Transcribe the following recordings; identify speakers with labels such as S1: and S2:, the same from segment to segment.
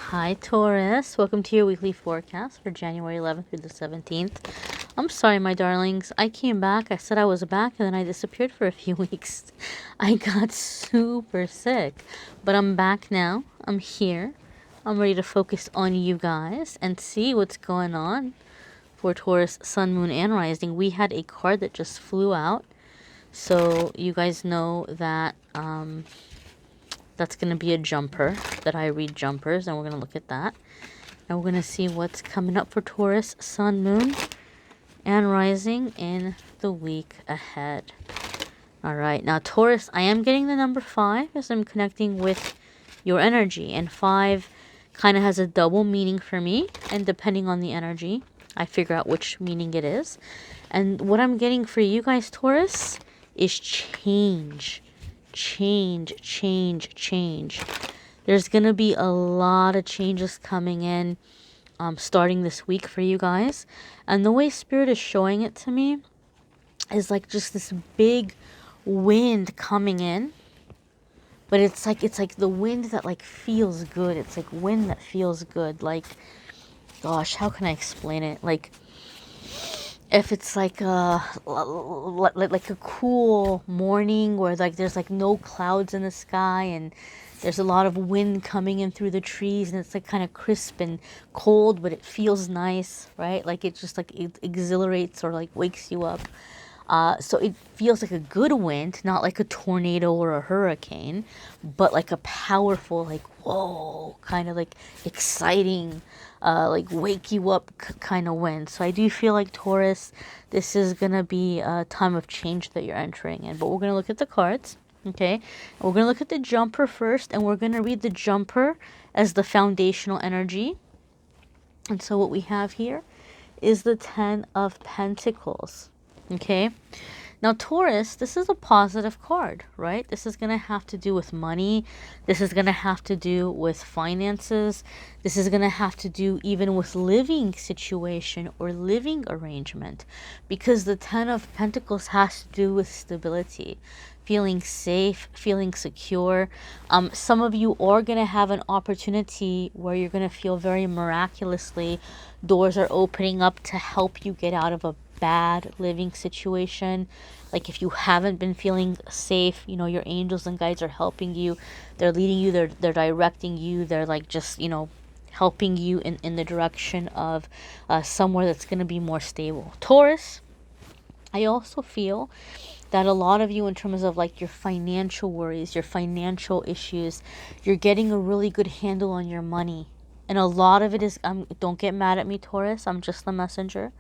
S1: Hi Taurus, welcome to your weekly forecast for January 11th through the 17th. I'm sorry my darlings, I came back, I said I was back, and then I disappeared for a few weeks. I got super sick, but I'm back now, I'm here, I'm ready to focus on you guys and see what's going on for Taurus, Sun, Moon, and Rising. We had a card that just flew out, so you guys know that that's going to be a jumper, that I read jumpers, and we're going to look at that. And we're going to see what's coming up for Taurus, Sun, Moon, and Rising in the week ahead. All right. Now, Taurus, I am getting the number 5 as I'm connecting with your energy. And 5 kind of has a double meaning for me. And depending on the energy, I figure out which meaning it is. And what I'm getting for you guys, Taurus, is change. Change. There's going to be a lot of changes coming in starting this week for you guys. And the way Spirit is showing it to me is like just this big wind coming in. But it's like the wind that like feels good. It's like wind that feels good. Like, gosh, how can I explain it? Like, if it's like a cool morning where like there's like no clouds in the sky and there's a lot of wind coming in through the trees and it's like kind of crisp and cold, but it feels nice, right? Like it just like it exhilarates or like wakes you up. So it feels like a good wind, not like a tornado or a hurricane, but like a powerful, like, whoa, kind of like exciting, like wake you up kind of wind. So I do feel like Taurus, this is going to be a time of change that you're entering in. But we're going to look at the cards, okay? And we're going to look at the jumper first, and we're going to read the jumper as the foundational energy. And so what we have here is the 10 of Pentacles. Okay, now Taurus, this is a positive card, right? This is going to have to do with money. This is going to have to do with finances. This is going to have to do even with living situation or living arrangement, because the 10 of Pentacles has to do with stability, feeling safe, feeling secure. Some of you are going to have an opportunity where you're going to feel very miraculously doors are opening up to help you get out of a bad living situation. Like if you haven't been feeling safe, you know, your angels and guides are helping you. They're leading you, they're directing you. They're like just, you know, helping you in the direction of somewhere that's going to be more stable. Taurus, I also feel that a lot of you, in terms of like your financial worries, your financial issues, you're getting a really good handle on your money. And a lot of it is, don't get mad at me, Taurus, I'm just the messenger.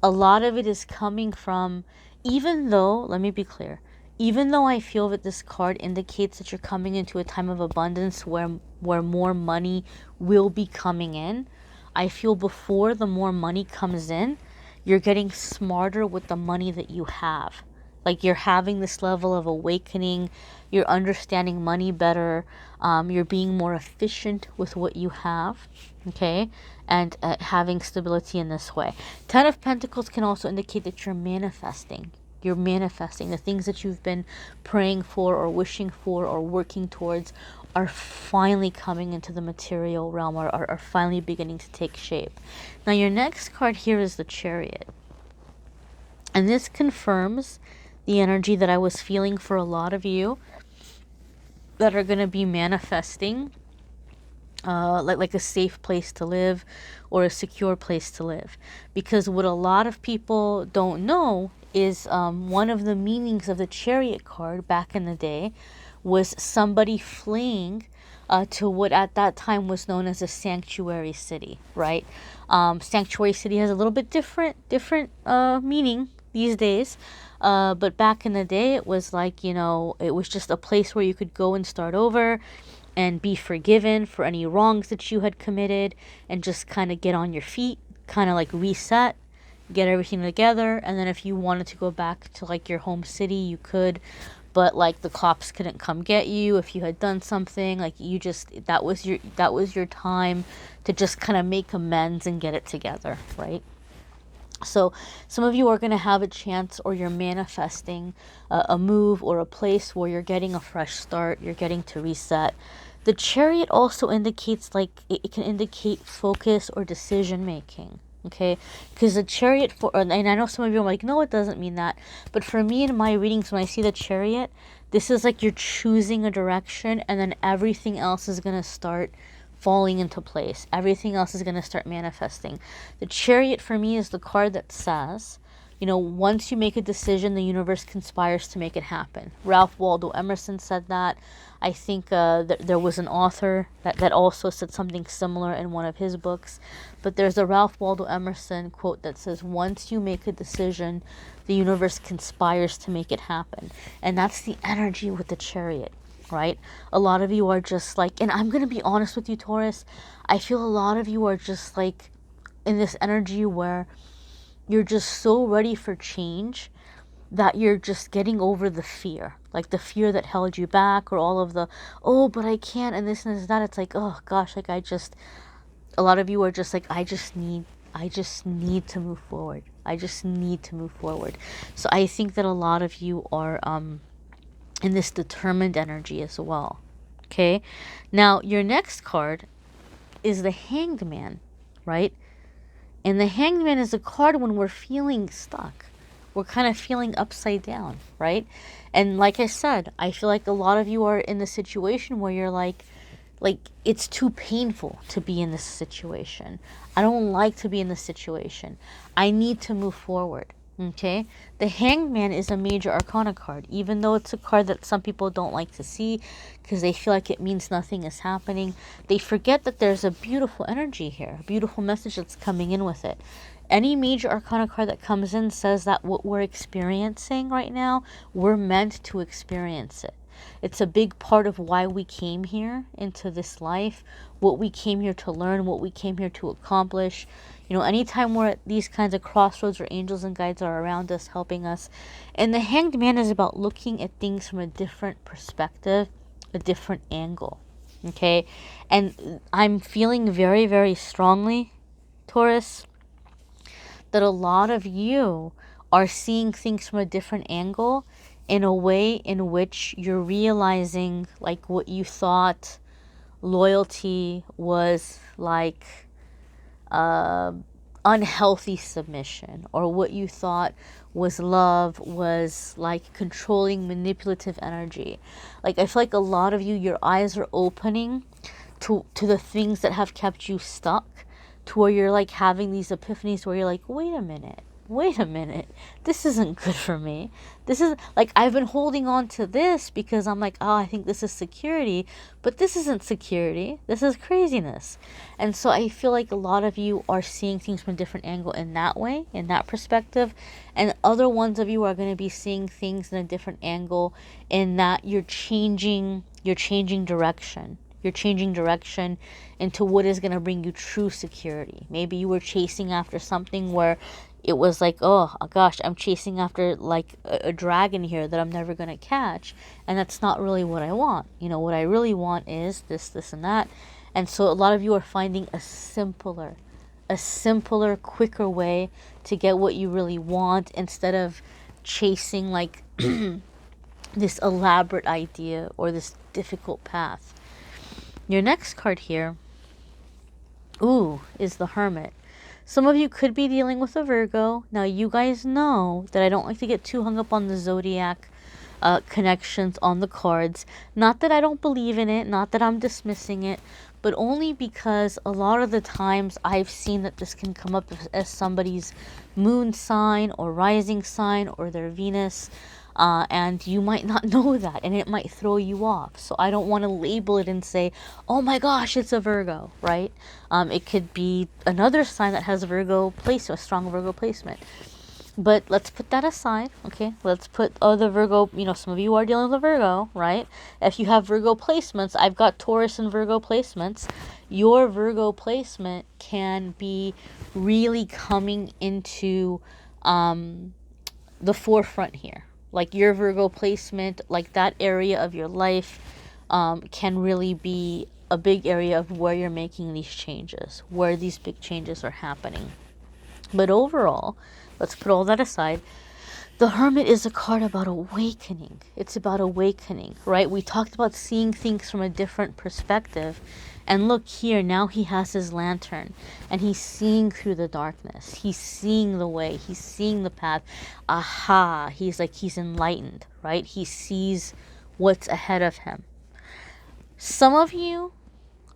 S1: A lot of it is coming from, even though, let me be clear, even though I feel that this card indicates that you're coming into a time of abundance where more money will be coming in, I feel before the more money comes in, you're getting smarter with the money that you have. Like you're having this level of awakening, you're understanding money better, you're being more efficient with what you have, okay? And having stability in this way. 10 of Pentacles can also indicate that you're manifesting. You're manifesting. The things that you've been praying for or wishing for or working towards are finally coming into the material realm, or are finally beginning to take shape. Now your next card here is the Chariot. And this confirms the energy that I was feeling for a lot of you that are going to be manifesting like a safe place to live or a secure place to live. Because what a lot of people don't know is one of the meanings of the Chariot card back in the day was somebody fleeing to what at that time was known as a sanctuary city, right? Sanctuary city has a little bit different meaning these days. But back in the day, it was like, you know, it was just a place where you could go and start over and be forgiven for any wrongs that you had committed and just kind of get on your feet, kind of like reset, get everything together. And then if you wanted to go back to like your home city, you could, but like the cops couldn't come get you if you had done something. Like you just, that was your time to just kind of make amends and get it together, right? So some of you are going to have a chance, or you're manifesting a move or a place where you're getting a fresh start, you're getting to reset. The Chariot also indicates, like, it can indicate focus or decision making. Okay, because the Chariot, and I know some of you are like, no, it doesn't mean that. But for me, in my readings, when I see the Chariot, this is like you're choosing a direction, and then everything else is going to start falling into place. Everything else is going to start manifesting. The Chariot for me is the card that says, you know, once you make a decision, the universe conspires to make it happen. Ralph Waldo Emerson said that. I think there was an author that also said something similar in one of his books. But there's a Ralph Waldo Emerson quote that says, once you make a decision, the universe conspires to make it happen. And that's the energy with the Chariot, right? A lot of you are just like, and I'm going to be honest with you, Taurus, I feel a lot of you are just like in this energy where you're just so ready for change that you're just getting over the fear, like the fear that held you back, or all of the, oh, but I can't, and this and this, that. It's like, oh gosh, like a lot of you are just like, I just need to move forward. I just need to move forward. So I think that a lot of you are in this determined energy as well. Okay, now your next card is the Hanged Man, right? And the Hanged Man is a card when we're feeling stuck. We're kind of feeling upside down, right? And like I said, I feel like a lot of you are in the situation where you're like it's too painful to be in this situation. I don't like to be in this situation. I need to move forward. Okay? The Hanged Man is a major arcana card, even though it's a card that some people don't like to see because they feel like it means nothing is happening. They forget that there's a beautiful energy here, a beautiful message that's coming in with it. Any major arcana card that comes in says that what we're experiencing right now, we're meant to experience it. It's a big part of why we came here into this life, what we came here to learn, what we came here to accomplish. You know, anytime we're at these kinds of crossroads where angels and guides are around us, helping us. And the Hanged Man is about looking at things from a different perspective, a different angle. Okay? And I'm feeling very, very strongly, Taurus, that a lot of you are seeing things from a different angle, in a way in which you're realizing, like, what you thought loyalty was like unhealthy submission, or what you thought was love was like controlling, manipulative energy. Like, I feel like a lot of you, your eyes are opening to the things that have kept you stuck, to where you're like having these epiphanies where you're like, wait a minute, this isn't good for me. This is like, I've been holding on to this because I'm like, oh, I think this is security, but this isn't security. This is craziness. And so I feel like a lot of you are seeing things from a different angle in that way, in that perspective. And other ones of you are going to be seeing things in a different angle, in that you're changing direction. You're changing direction into what is going to bring you true security. Maybe you were chasing after something where it was like, oh gosh, I'm chasing after like a dragon here that I'm never going to catch. And that's not really what I want. You know, what I really want is this, and that. And so a lot of you are finding a simpler, quicker way to get what you really want, instead of chasing like this elaborate idea or this difficult path. Your next card here, is the Hermit. Some of you could be dealing with a Virgo. Now, you guys know that I don't like to get too hung up on the zodiac connections on the cards. Not that I don't believe in it, not that I'm dismissing it, but only because a lot of the times I've seen that this can come up as somebody's moon sign or rising sign or their Venus. And you might not know that, and it might throw you off. So I don't want to label it and say, oh my gosh, it's a Virgo, right? It could be another sign that has a strong Virgo placement. But let's put that aside, okay? Let's put the Virgo, some of you are dealing with a Virgo, right? If you have Virgo placements, I've got Taurus and Virgo placements. Your Virgo placement can be really coming into the forefront here. Like, your Virgo placement, like that area of your life can really be a big area of where you're making these changes, where these big changes are happening. But overall, let's put all that aside. The Hermit is a card about awakening. It's about awakening, right? We talked about seeing things from a different perspective. And look here, now he has his lantern and he's seeing through the darkness. He's seeing the way. He's seeing the path. Aha, he's enlightened, right? He sees what's ahead of him. Some of you,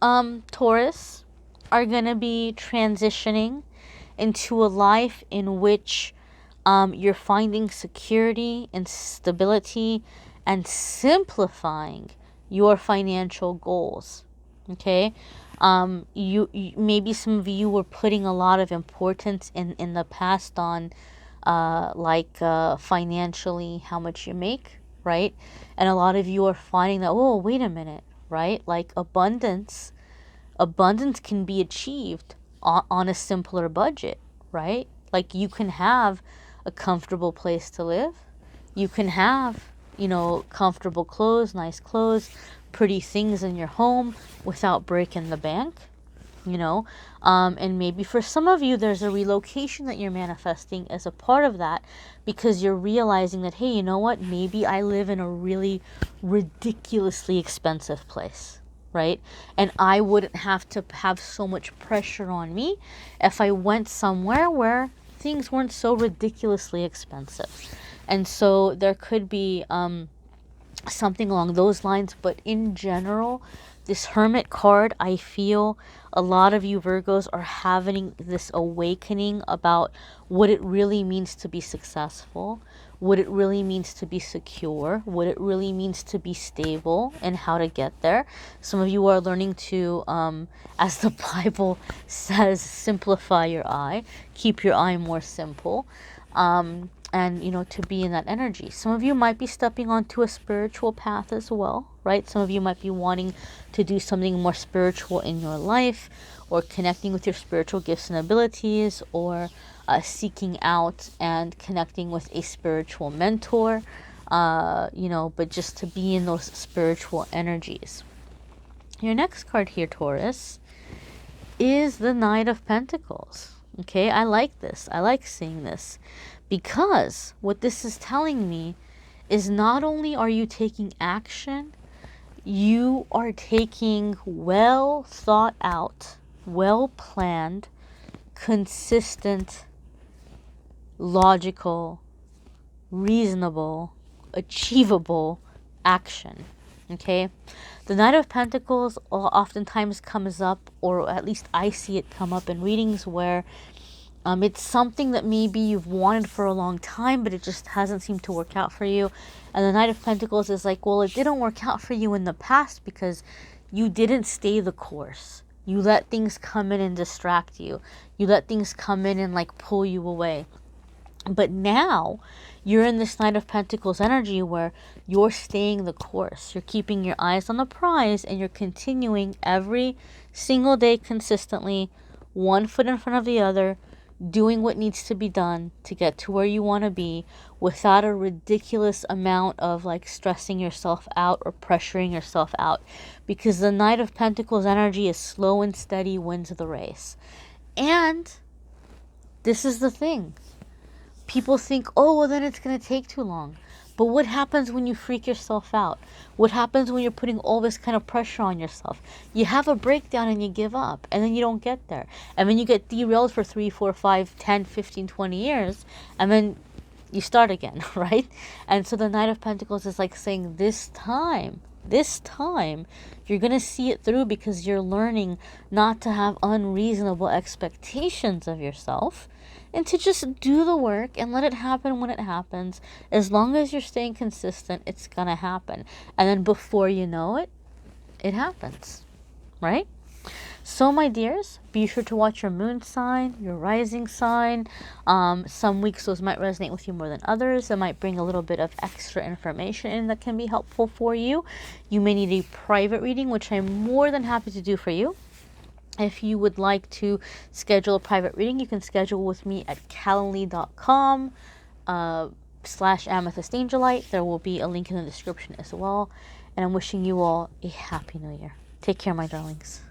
S1: Taurus, are going to be transitioning into a life in which you're finding security and stability and simplifying your financial goals. Okay, you maybe some of you were putting a lot of importance in the past on financially how much you make, right? And a lot of you are finding that, oh, wait a minute, right? Like abundance can be achieved on a simpler budget, right? Like you can have a comfortable place to live. You can have, comfortable clothes, nice clothes, pretty things in your home without breaking the bank, and maybe for some of you, there's a relocation that you're manifesting as a part of that because you're realizing that, hey, you know what? Maybe I live in a really ridiculously expensive place, right? And I wouldn't have to have so much pressure on me if I went somewhere where things weren't so ridiculously expensive. And so there could be something along those lines. But in general, this Hermit card, I feel a lot of you Virgos are having this awakening about what it really means to be successful, what it really means to be secure, what it really means to be stable, and how to get there. Some of you are learning to, as the Bible says, simplify your eye, keep your eye more simple. And to be in that energy. Some of you might be stepping onto a spiritual path as well, right? Some of you might be wanting to do something more spiritual in your life, or connecting with your spiritual gifts and abilities, or seeking out and connecting with a spiritual mentor, but just to be in those spiritual energies. Your next card here, Taurus, is the Knight of Pentacles. Okay, I like this. I like seeing this. Because what this is telling me is not only are you taking action, you are taking well thought out, well planned, consistent, logical, reasonable, achievable action. Okay? The Knight of Pentacles oftentimes comes up, or at least I see it come up in readings where it's something that maybe you've wanted for a long time, but it just hasn't seemed to work out for you. And the Knight of Pentacles is like, well, it didn't work out for you in the past because you didn't stay the course. You let things come in and distract you. You let things come in and pull you away. But now you're in this Knight of Pentacles energy where you're staying the course. You're keeping your eyes on the prize, and you're continuing every single day consistently, one foot in front of the other, doing what needs to be done to get to where you want to be without a ridiculous amount of stressing yourself out or pressuring yourself out, because the Knight of Pentacles energy is slow and steady wins the race. And this is the thing. People think, oh, well, then it's going to take too long. But what happens when you freak yourself out? What happens when you're putting all this kind of pressure on yourself? You have a breakdown and you give up, and then you don't get there. And then you get derailed for 3, 4, 5, 10, 15, 20 years, and then you start again, right? And so the Knight of Pentacles is saying, this time, you're going to see it through, because you're learning not to have unreasonable expectations of yourself, and to just do the work and let it happen when it happens. As long as you're staying consistent, it's going to happen. And then before you know it, it happens, right? So, my dears, be sure to watch your moon sign, your rising sign. Some weeks those might resonate with you more than others. It might bring a little bit of extra information in that can be helpful for you. You may need a private reading, which I'm more than happy to do for you. If you would like to schedule a private reading, you can schedule with me at calendly.com /amethystangelite. There will be a link in the description as well. And I'm wishing you all a happy new year. Take care, my darlings.